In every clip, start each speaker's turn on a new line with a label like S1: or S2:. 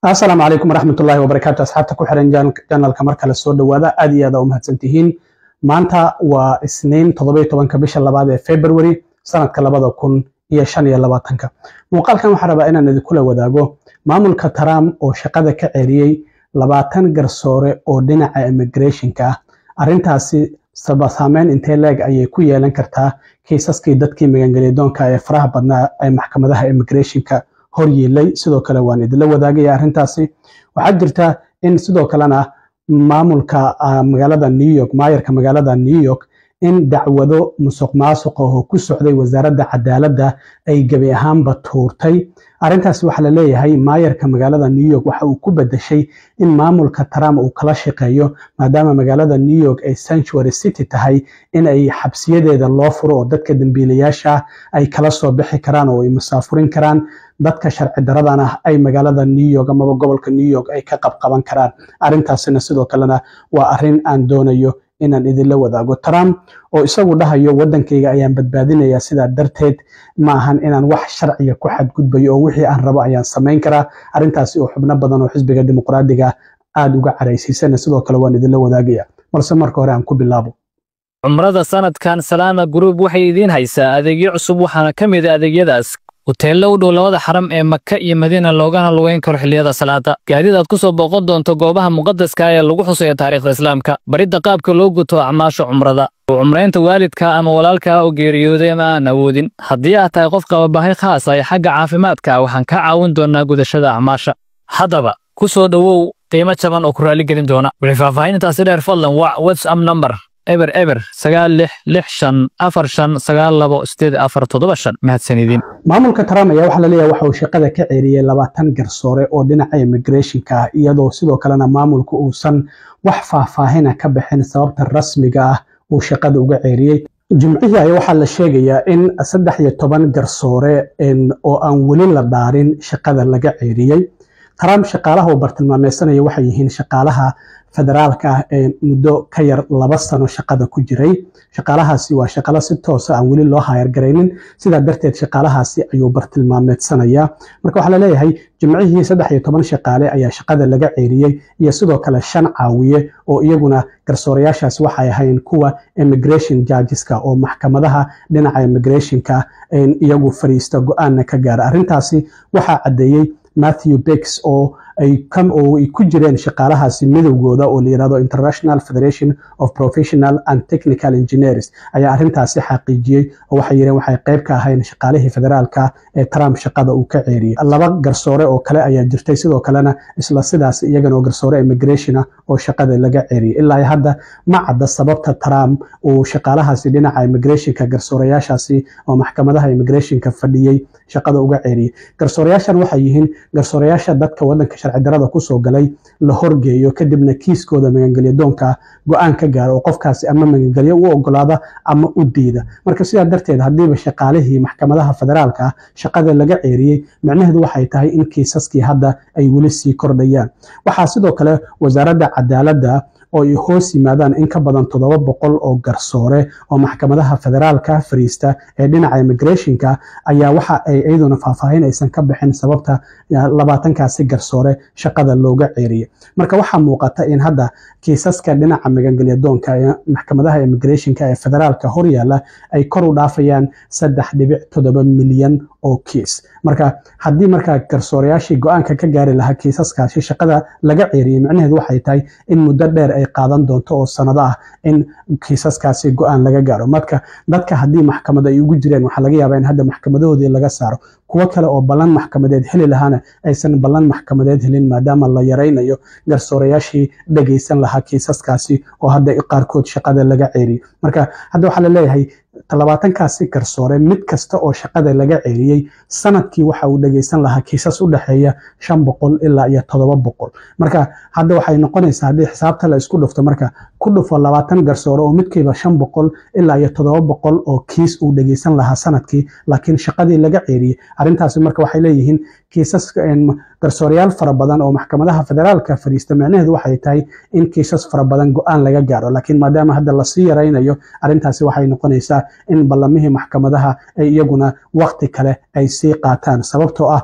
S1: السلام عليكم ورحمة الله وبركاته. أصحابتك وحرين جانل كمركز السود وهذا أدي هذا سنتين مانتا وسنين تضبيط وانك بيش اللبادة فبراير سنة كلبادة كون يشان يلباتنك وقال كان حربا إن ندخل وذاقو مامل كترام أو شقادة كعريي لباتن جرسورة أو دينا إميجريشن كا أرنتاسي سباسامين انتلاج أي كوية لنكرتا كيساسكي دادكي مغانجليدون كا يفرح بدنا أي محكمة ده إميجريشن كا horyeelay sidoo kale waan idin wadaagay arintaasi waxa jirta in sidoo kalena maamulka magaalada New York maayarka magaalada New York in dacwado musuqmaasuq oo ku socday wasaaradda cadaaladda ay gabi ahaanba tuurtay arintaasi waxa la leeyahay maayarka magaalada New York waxa uu ku bedeshay in maamulka Trump uu kala shaqeeyo maadaama magaalada New York ay sanctuary city tahay in ay xabsiyadeeda loo furo oo dadka dambiilayaasha ay kala soo bixi karaan oo ay musaafurin karaan dadka sharci daradana ay magaalada New York ama gobolka New York ay ka qabqaban karaan arintaasina sidoo kalena waa arin aan doonayo inaan idin la wadaago Trump oo isagu dhahayo wadankayga ayaan badbaadinaya sida darteed ma ahan inaan wax sharciga ku xadgudbayo oo wixii aan rabo ayaan sameyn karaa arintaasi oo xubno badan oo xisbiga dimuqraadiga aad uga careysiisana sidoo kale waan idin la wadaagaya balse marka hore aan ku bilaabo
S2: cumrada sanadkan Salama Group waxay idin haysaa adeegyo cusub waxaana kamid ah adeegyadaas hoteello u dhow labada xaram ee Makka iyo Madiina loogana lugeyn karo xilliyada salaada gaadiid aad ku soo booqan doonto goobaha muqaddaska ah ee lagu xusayo taariikhda islaamka baridda qaabka loo guto acmaasha cumrada cumreynta waalidka ama walaalka oo geeriyooday ama aan awoodin haddii aad tahay qof qaba baahi khaas ah xagga caafimaadka waxaan ka caawin doonaa gudashada acmaasha haddaba ku soo dhawow qiimo jaban oo ku raali gelin doona wixii faahfaahintaasi dheer fadlan waa WhatsApp number eber 9645492847 mahadsanidin
S1: maamulka Trump ayaa waxa la leeyahay waxa uu shaqada ka ceeriyay 20 garsoore oo dhinaca immigration ka iyadoo sidoo kalena maamulku uusan wax faahfaahin ka bixin sababta rasmiga ah uu shaqada uga ceeriyay jumcihii ayaa waxa la sheegayaa in 13 garsoore oo aan wali la dhaarin shaqada laga ceeriyay Trump shaqaalaha uu bartilmaameedsanaya waxay yihiin shaqaalaha federaalka muddo ka yar 2 sano shaqada ku jiray shaqaalahaasi waa shaqala si toos ah wali loo hayr gareynin sida darteed shaqaalahaasi ayuu bartilmaameedsanaya marka waxa la leeyahay jumcihii 13 shaqaale ayaa shaqada laga ceeriyay iyo sidoo kale 5 caawiye oo iyaguna garsoorayaashaas waxay ahayn kuwa immigration judgeska oo maxkamadaha dhinaca immigrationka iyagu fariista go'aan ka gaar arintaasi waxa cadeeyay Matthew Bix oo ay ku jireen shaqaalahaasi midowgooda oo la yiraahdo International Federation of Professional and Technical Engineers ayaa arintaasi xaqiijiyay oo waxay yireen waxay qayb ka ahayn shaqaalihii federaalka ee Trump shaqada uu ka ceeriyay laba garsoore oo kale ayaa jirtay sidoo kalena isla sidaas iyagana garsoore immigration oo shaqada laga ceeriyay ilaa hadda ma cadda sababta Trump uu shaqaalahaasi dhinaca immigrationka garsoorayaashaasi oo maxkamadaha immigrationka fadhiyay shaqada uga ceeriyay garsoorayaashan waxay yihiin garsoorayaasha dadka wadanka sharci darada ku soo galay la horgeeyo kadibna kiiskooda magangalyadoonka go'aan ka gaaro oo qofkaasi ama magangalyo u ogolaada ama u diida marka sidaa darteed hadiiba shaqaalihii maxkamadaha federaalka shaqada laga ceeriyay macnaheedu waxay tahay in kiisaskii hadda ay wali sii kordhayaan waxa sidoo kale wasaaradda cadaaladda oo ay hoos yimaadaan in ka badan 700 oo garsoore oo maxkamadaha federaalka fariista ee dhinaca immigrationka ayaa waxa ay iyaduna faahfaahinaysan ka bixin sababta 20kaasi garsoore shaqada looga ceeriyay marka waxa muuqata in hadda kiisaska dhinaca magangalyadoonka ee maxkamadaha immigrationka ee federaalka hor yaala ay kor u dhaafayaan 3.7 milyan oo kiis marka hadii marka garsoorayaashii go'aanka ka gaari lahaa kiisaskaasi shaqada laga ceeriyay macnaheedu waxay tahay in muddo dheer ay qaadan doonto oo sanado ah in kiisaskaasi go'aan laga gaaro marka dadka hadii maxkamada ay ugu jireen waxa laga yaabaa in hadda maxkamadahoodii laga saaro kuwa kale oo ballan maxkamadeed heli lahaana aysan ballan maxkamadeed helin maadaama la yareynayo garsoorayaashii dhageysan lahaa kiisaskaasi oo hadda qaarkood shaqada laga ceeriyay marka hadda waxa la leeyahay 20kaasi garsoore mid kasta oo shaqada laga ceeriyay sanadkii waxa uu dhageysan lahaa kiisas u dhaxeeya 500 ilaa 700 marka hadda waxay noqonaysaa hadii xisaabta la isku dhufto marka ku dhufo 20 garsoore oo midkiiba 500 ilaa 700 oo kiis uu dhageysan lahaa sanadkii laakiin shaqadii laga ceeriyay arintaasi marka waxay leeyihiin kiisas garsoorayaal fara badan oo maxkamadaha federaalka fariista macnaheedu waxay tahay in kiisas fara badan go'aan laga gaaro laakiin maadaama hadda la sii yareynayo arintaasi waxay noqonaysaa in ballamihii maxkamadaha ay iyaguna waqti kale ay sii qaataan sababtoo ah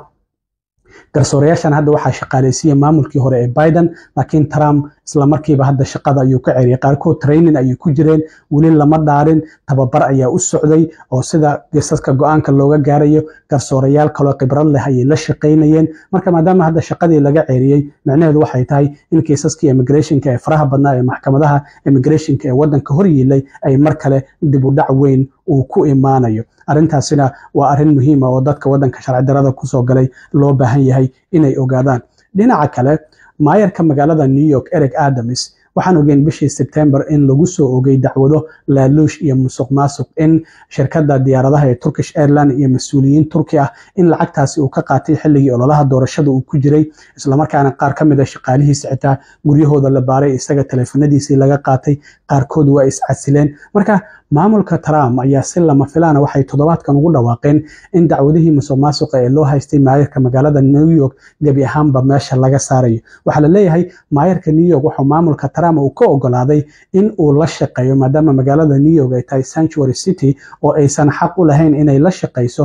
S1: garsoorayaashan hadda waxaa shaqaaleysiiyey maamulkii hore ee Biden, laakiin Trump isla markiiba hadda shaqada ayuu ka ceeriyay. qaarkood training ayay ku jireen, weli lama dhaarin, tababar ayaa u socday oo sida kiisaska go'aanka looga gaarayo garsoorayaal kale khibrad leh ayay la shaqaynayeen. marka maadaama hadda shaqadii laga ceeriyey, macnaheedu waxay tahay in kiisaskii immigrationka ee faraha badnaa ee maxkamadaha immigrationka ee wadanka hor yiilay ay mar kale dib u dhac weyn uu ku imaanayo. arrintaasina waa arrin muhiim ah oo dadka wadanka sharci darrada kusoo galay loo baahan yahay inay ogaadaan. dhinaca kale, maayarka magaalada New York Eric Adams waxaan ogeyn bishii September in lagu soo ogay dacwado laaluush iyo musuqmaasuq in shirkadda diyaaradaha ee Turkish Airlines iyo mas'uuliyiin Turki ah in lacagtaasi uu ka qaatay xilligii ololaha doorashada uu ku jiray, isla markaana qaar ka mid ah shaqaalihiisa xitaa guryahooda la baaray, isaga taleefanadiisii laga qaatay, qaarkood waa iscasileen. marka maamulka Trump ayaa si lama filaan ah waxay toddobaadkan ugu dhawaaqeen in dacwadihii musuqmaasuqa ee loo haystay maayarka magaalada New York gebi ahaanba meesha laga saarayo. waxaa la leeyahay maayarka New York wuxuu maamulka Trump uu ka ogolaaday in uu la shaqeeyo maadaama magaalada New York ay tahay sanctuary city oo aysan xaq u lahayn inay la shaqeyso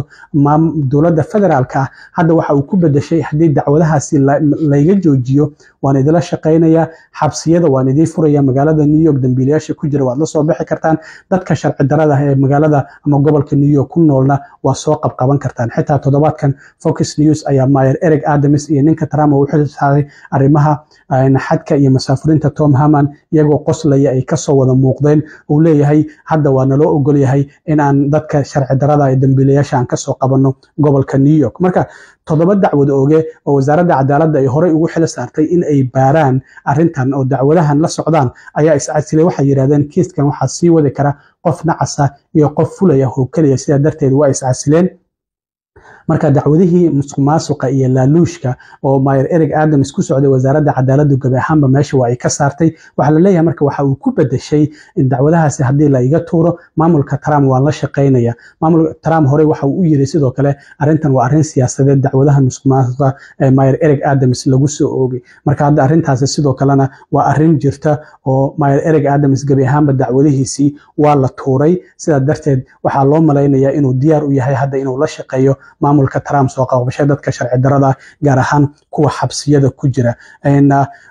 S1: dowladda federaalka ah. hadda waxa uu ku bedeshay haddii dacwadahaasi layga joojiyo waan idila shaqeynayaa, xabsiyada waan idii furaya, magaalada New York dambiilayaasha ku jira waad la soo bixi kartaan, dadka sharci darrada ee magaalada ama gobolka New York ku noolna waa soo qabqaban kartaan. xitaa toddobaadkan Fox News ayaa Mayor Eric Adams iyo ninka Trump uu xilsaaray arrimaha xadka iyo masaafurinta Tom Haman iyagoo qoslaya ay kasoo wada muuqdeen. uu leeyahay hadda waa naloo ogol yahay in aan dadka sharci darrada ee dambiilayaasha aan kasoo qabanno gobolka New York. marka 7 dacwad ooge oo wasaaradda cadaaladda ay horey ugu xil saartay in ay baaraan arrintan oo dacwadahan la socdaan ayaa iscasilay. waxay yiraahdeen kiiskan waxaa sii wadi kara qof nacasa iyo qof fulaya oo kaliya, sidaa darteed waa iscasileen. marka dacwadihii musuqmaasuqa iyo laaluushka oo Mayor Eric Adams ku socday wasaaradda cadaaladda gabi ahaanba meesha waa ay ka saartay. waxaa la leeyahay marka waxa uu ku bedeshay in dacwadahaasi haddii la iga tuuro maamulka Trump waan la shaqeynaya. maamulka Trump hore waxa uu yiri sidoo kale arrintan waa arrin siyaasadeed, dacwadaha musuqmaasuqa ee Mayor Eric Adams lagu soo oogay. marka hadda arrintaasi sidoo kalena waa arrin jirta oo Mayor Eric Adams gabi ahaanba dacwadihiisii waa la tuuray. sidaa darteed waxaa loo malaynayaa inuu diyaar u yahay hadda inuu la shaqeeyo maamulka Trump soo qabashay dadka sharci darrada gaar ahaan kuwa xabsiyada ku jira,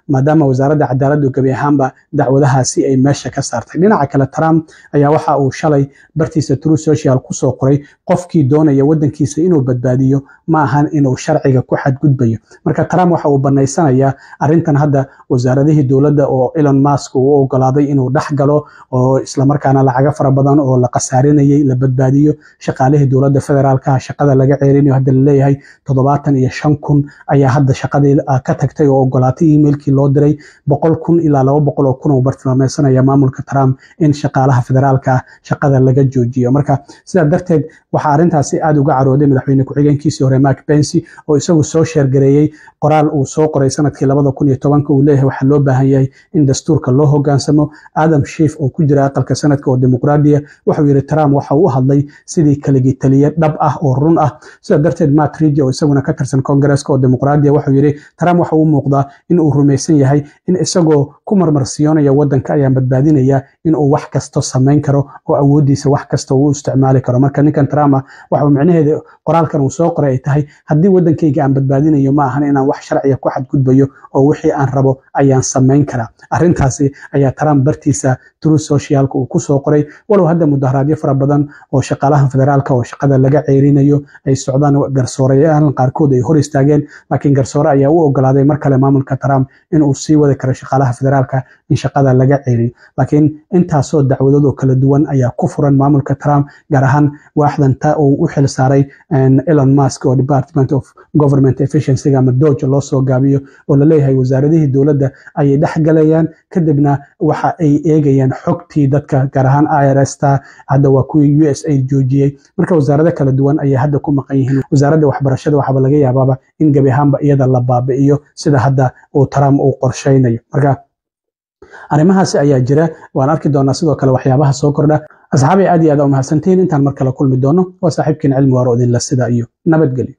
S1: maadaama wasaaradda cadaaladdu gabi ahaanba dacwadahaasi ay meesha ka saartay. dhinaca kale, Trump ayaa waxa uu shalay bartiisa Truth Social ku soo qoray qofkii doonaya wadankiisa inuu badbaadiyo ma ahan inuu sharciga ku xadgudbayo. marka Trump waxa uu banaysanayaa arrintan hadda wasaaradihii dowladda oo Elon Musk uu ogolaaday inuu dhex galo oo isla markaana lacaga fara badan oo la qasaarinayay la badbaadiyo. shaqaalihii dowladda federaalka shaqada laga ceerinayo hadda la leeyahay 75,000 ayaa hadda shaqadii ka tagtay oo ogolaatay emailkii loo diray. 100,000 ilaa 200,000 oo bartilmaameedsanaya maamulka Trump in shaqaalaha federaalka shaqada laga joojiyo. marka sidaa darteed waxaa arrintaasi aad uga carooday madaxweyne ku-xigeenkiisii hore Mike Pence oo isagu soo sheergareeyay qoraal uu soo qoray sanadkii 2010 uu leeyahay waxaa loo baahan yahay in dastuurka loo hogaansamo. Adam Schiff oo ku jira aqalka sanadka oo dimuqraadiya wuxuu yiri Trump waxa uu hadlay sidii kaligii taliye dhab ah oo run ah. sidaa darteed Matt Ridge oo isaguna ka tirsan Congress-ka oo dimuqraadiya wuxuu yiri Trump waxa uu muuqdaa in uu rumaysan yahay in isagoo ku marmarsiyoonaya wadanka ayaa badbaadinaya in uu wax kasto sameyn karo oo awoodiisa wax kasto uu isticmaali karo. marka ninkan Trump waxa macnaheedu qoraalkan uu soo qoray ay tahay haddii wadankayga aan badbaadinayo ma ahan inaan wax sharciya ku xadgudbayo oo wixii aan rabo ayaan sameyn karaa. arrintaasi ayaa Trump bartiisa Truth Social uu ku soo qoray. walow hadda mudaharaadyo fara badan oo shaqaalaha federaalka oo shaqada laga ceerinayo ay socdaan, garsoorayaal qaarkood ay hor istaageen, laakiin garsoore ayaa u ogolaaday mar kale maamulka Trump in uu sii wadi karo shaqaalaha federaalka in shaqada laga ceeriyo. laakiin intaasoo dacwadood oo kala duwan ayaa ku furan maamulka Trump, gaar ahaan waaxdanta uu u xil saaray Elon Musk oo Department of Government Efficiency ama DOGE loo soo gaabiyo oo la leeyahay wasaaradihii dowladda ayay dhex galayaan kadibna waxa ay eegayaan xogtii dadka gaar ahaan IRS-ta hadda waa kuwii USAID joojiyey. marka wasaarado kala duwan ayay hadda ku maqan yihiin. wasaaradda waxbarashada waxaa laga yaabaaba in gabi ahaanba iyada la baabi'iyo sida hadda uu Trump uu qorsheynayo. marka arrimahaasi ayaa jira, waan arki doonaa sidoo kale waxyaabaha soo kordha. asxaabi aad iyo aad u mahadsantihiin. intaan mar kale kulmi doono waa saaxiibkiin Cilmi Waaro idin la sida iyo nabadgelyo.